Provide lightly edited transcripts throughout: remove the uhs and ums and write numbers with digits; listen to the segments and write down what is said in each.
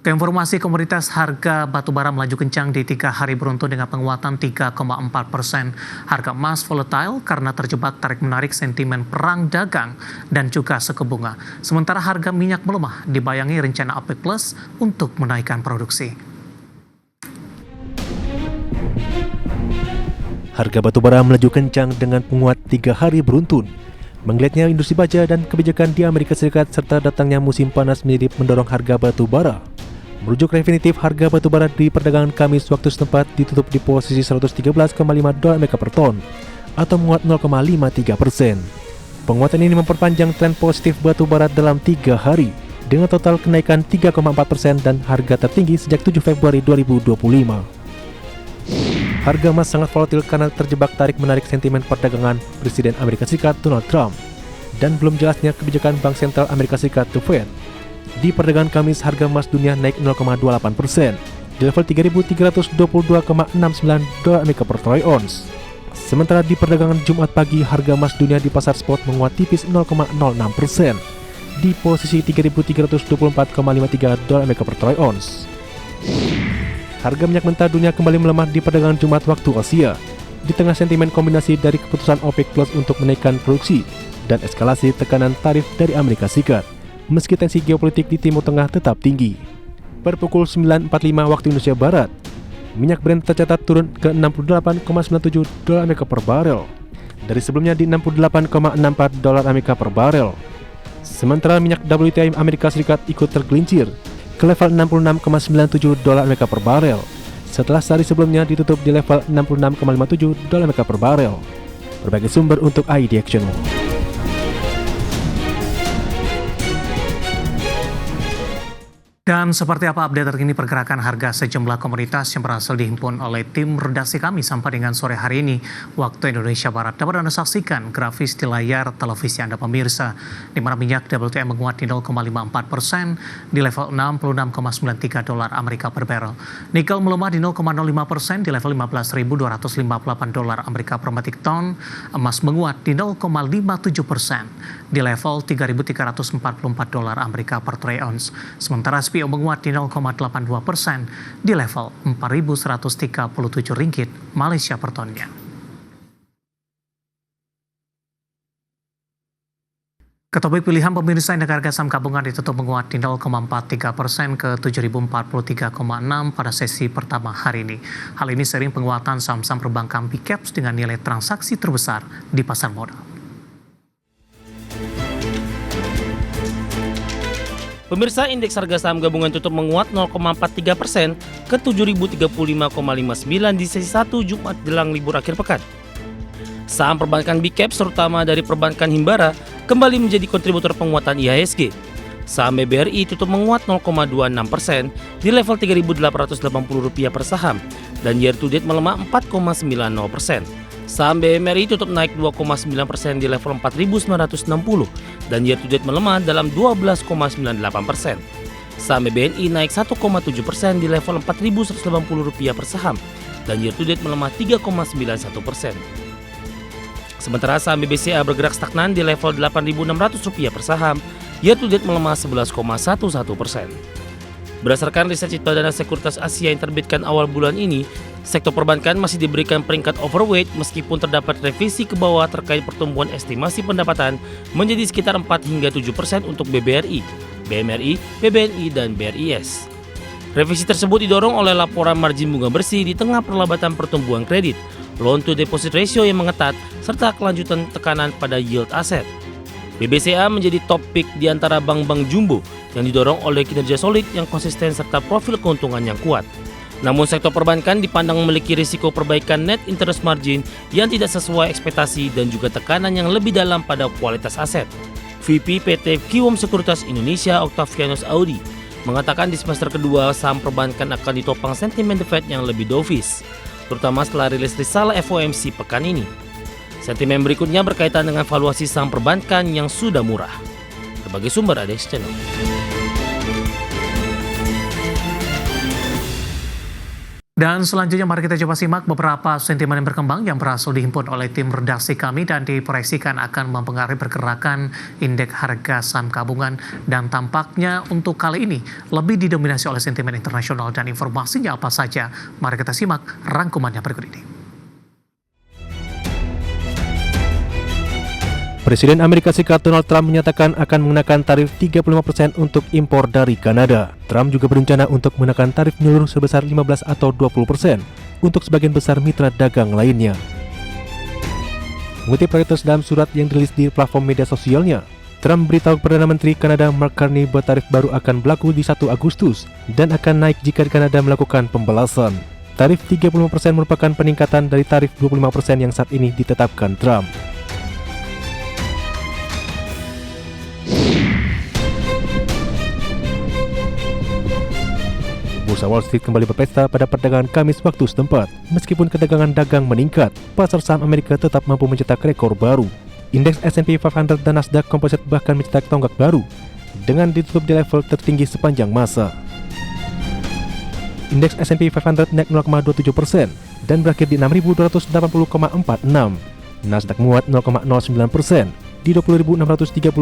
Keinformasi komoditas harga batubara melaju kencang di 3 hari beruntun dengan penguatan 3,4%. Harga emas volatile karena terjebak tarik-menarik sentimen perang dagang dan juga suku bunga. Sementara harga minyak melemah dibayangi rencana OPEC Plus untuk menaikkan produksi. Harga batubara melaju kencang dengan penguat 3 hari beruntun. Menggeliatnya industri baja dan kebijakan di Amerika Serikat serta datangnya musim panas menjadi mendorong harga batubara. Merujuk Refinitiv, harga batubara di perdagangan Kamis waktu setempat ditutup di posisi $113,5 per ton atau menguat 0,53%. Penguatan ini memperpanjang tren positif batubara dalam 3 hari dengan total kenaikan 3,4% dan harga tertinggi sejak 7 Februari 2025. Harga emas sangat volatil karena terjebak tarik-menarik sentimen perdagangan Presiden Amerika Serikat Donald Trump dan belum jelasnya kebijakan Bank Sentral Amerika Serikat The Fed. Di perdagangan Kamis, harga emas dunia naik 0,28% di level $3.322,69 per troy ounce. Sementara di perdagangan Jumat pagi, harga emas dunia di pasar spot menguat tipis 0,06% di posisi $3.324,53 per troy ounce. Harga minyak mentah dunia kembali melemah di perdagangan Jumat waktu Asia, di tengah sentimen kombinasi dari keputusan OPEC Plus untuk menaikkan produksi dan eskalasi tekanan tarif dari Amerika Serikat, meski tensi geopolitik di Timur Tengah tetap tinggi. Per pukul 9.45 waktu Indonesia Barat, minyak Brent tercatat turun ke $68,97 per barel, dari sebelumnya di $68,64 per barel. Sementara minyak WTI Amerika Serikat ikut tergelincir ke level $66,97 per barel, setelah sehari sebelumnya ditutup di level $66,57 per barel. Berbagai sumber untuk ID Action. Dan seperti apa update terkini pergerakan harga sejumlah komoditas yang berhasil dihimpun oleh tim redaksi kami sampai dengan sore hari ini waktu Indonesia Barat. Dapat Anda saksikan grafis di layar televisi Anda pemirsa, di mana minyak WTI menguat di 0,54% di level $66,93 Amerika per barrel. Nikel melemah di 0,05% di level $15.258 Amerika per metric ton. Emas menguat di 0,57% di level $3.344 Amerika per troy ounce. Sementara SPO menguat di 0,82% di level Rp4.137 Malaysia per tonnya. Ketopik pilihan pemirsa indeks harga saham gabungan ditutup menguat di 0,43% ke 7.043,6 pada sesi pertama hari ini. Hal ini seiring penguatan saham-saham perbankan Big Caps dengan nilai transaksi terbesar di pasar modal. Pemirsa, indeks harga saham gabungan tutup menguat 0,43% ke 7.035,59 di sesi 1 Jumat jelang libur akhir pekan. Saham perbankan Big Caps terutama dari perbankan Himbara kembali menjadi kontributor penguatan IHSG. Saham BBRI tutup menguat 0,26% di level Rp3.880 per saham dan year to date melemah 4,90%. Saham BMRI tutup naik 2,9% di level 4.960 dan year to date melemah dalam 12,98%. Saham BBNI naik 1,7% di level Rp4.180 per saham dan year to date melemah 3,91%. Sementara saham BBCA bergerak stagnan di level Rp8.600 per saham, year to date melemah 11,11%. Berdasarkan riset Citadana Sekuritas Asia yang terbitkan awal bulan ini, sektor perbankan masih diberikan peringkat overweight meskipun terdapat revisi ke bawah terkait pertumbuhan estimasi pendapatan menjadi sekitar 4 hingga 7% untuk BBRI, BMRI, BBNI, dan BRIS. Revisi tersebut didorong oleh laporan margin bunga bersih di tengah perlambatan pertumbuhan kredit, loan to deposit ratio yang mengetat, serta kelanjutan tekanan pada yield aset. BBCA menjadi top pick di antara bank-bank jumbo yang didorong oleh kinerja solid yang konsisten serta profil keuntungan yang kuat. Namun sektor perbankan dipandang memiliki risiko perbaikan net interest margin yang tidak sesuai ekspektasi dan juga tekanan yang lebih dalam pada kualitas aset. VP PT Kiwom Sekuritas Indonesia Octavianus Audi mengatakan di semester kedua saham perbankan akan ditopang sentimen The Fed yang lebih dovish, terutama setelah rilis risalah FOMC pekan ini. Sentimen berikutnya berkaitan dengan valuasi saham perbankan yang sudah murah. Berbagai sumber ada di channel. Dan selanjutnya mari kita coba simak beberapa sentimen yang berkembang yang berhasil dihimpun oleh tim redaksi kami dan diproyeksikan akan mempengaruhi pergerakan indeks harga saham gabungan, dan tampaknya untuk kali ini lebih didominasi oleh sentimen internasional. Dan informasinya apa saja? Mari kita simak rangkumannya berikut ini. Presiden Amerika Serikat Donald Trump menyatakan akan mengenakan tarif 35% untuk impor dari Kanada. Trump juga berencana untuk mengenakan tarif menyeluruh sebesar 15 atau 20% untuk sebagian besar mitra dagang lainnya. Mengutip Reuters dalam surat yang dirilis di platform media sosialnya, Trump beritahu Perdana Menteri Kanada Mark Carney bahwa tarif baru akan berlaku di 1 Agustus dan akan naik jika Kanada melakukan pembalasan. Tarif 35% merupakan peningkatan dari tarif 25% yang saat ini ditetapkan Trump. Bursa Wall Street kembali berpesta pada perdagangan Kamis waktu setempat. Meskipun ketegangan dagang meningkat, pasar saham Amerika tetap mampu mencetak rekor baru. Indeks S&P 500 dan Nasdaq Composite bahkan mencetak tonggak baru dengan ditutup di level tertinggi sepanjang masa. Indeks S&P 500 naik 0,27% dan berakhir di 6.280,46. Nasdaq menguat 0,09% di 20.630,67.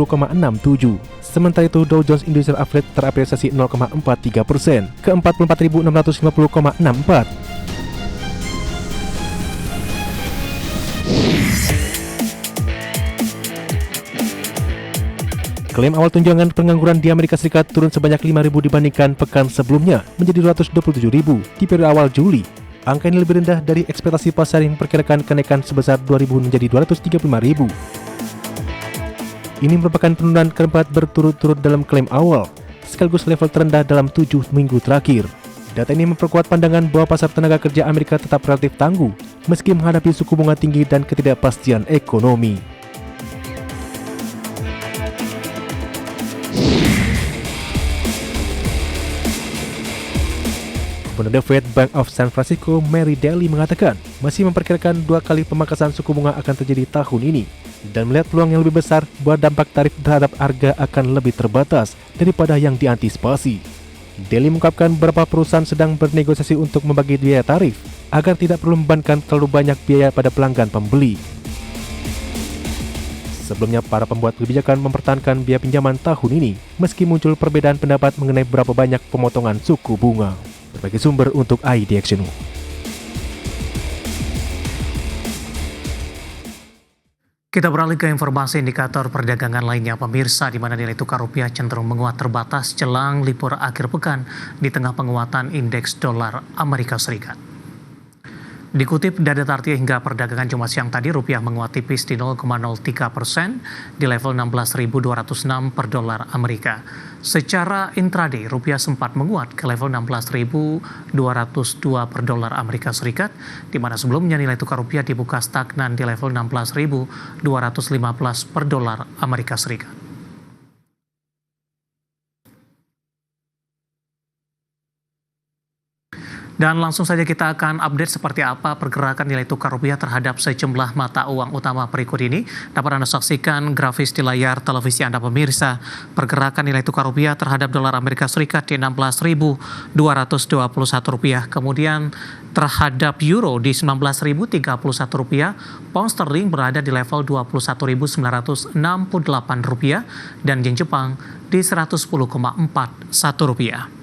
Sementara itu Dow Jones Industrial Average terapresiasi 0,43% ke 44.650,64. Klaim awal tunjangan pengangguran di Amerika Serikat turun sebanyak 5.000 dibandingkan pekan sebelumnya menjadi 227.000 di periode awal Juli. Angka ini lebih rendah dari ekspektasi pasar yang memperkirakan kenaikan sebesar 2.000 menjadi 235.000. Ini merupakan penurunan keempat berturut-turut dalam klaim awal, sekaligus level terendah dalam 7 minggu terakhir. Data ini memperkuat pandangan bahwa pasar tenaga kerja Amerika tetap relatif tangguh, meski menghadapi suku bunga tinggi dan ketidakpastian ekonomi. Gubernur The Fed Bank of San Francisco Mary Daly mengatakan masih memperkirakan 2 kali pemangkasan suku bunga akan terjadi tahun ini dan melihat peluang yang lebih besar bahwa dampak tarif terhadap harga akan lebih terbatas daripada yang diantisipasi. Daly mengungkapkan beberapa perusahaan sedang bernegosiasi untuk membagi biaya tarif agar tidak perlu membebankan terlalu banyak biaya pada pelanggan pembeli. Sebelumnya, para pembuat kebijakan mempertahankan biaya pinjaman tahun ini meski muncul perbedaan pendapat mengenai berapa banyak pemotongan suku bunga. Berbagai sumber untuk ID Action. Kita beralih ke informasi indikator perdagangan lainnya, pemirsa, di mana nilai tukar rupiah cenderung menguat terbatas jelang libur akhir pekan di tengah penguatan indeks dolar Amerika Serikat. Dikutip dari data hingga perdagangan Jumat siang tadi, rupiah menguat tipis di 0,03% di level 16.206 per dolar Amerika. Secara intraday, rupiah sempat menguat ke level 16.202 per dolar Amerika Serikat, di mana sebelumnya nilai tukar rupiah dibuka stagnan di level 16.215 per dolar Amerika Serikat. Dan langsung saja kita akan update seperti apa pergerakan nilai tukar rupiah terhadap sejumlah mata uang utama berikut ini. Dapat Anda saksikan grafis di layar televisi Anda pemirsa. Pergerakan nilai tukar rupiah terhadap dolar Amerika Serikat di 16.221 rupiah. Kemudian terhadap euro di 19.031 rupiah. Pound sterling berada di level 21.968 rupiah. Dan yen Jepang di 110,41 rupiah.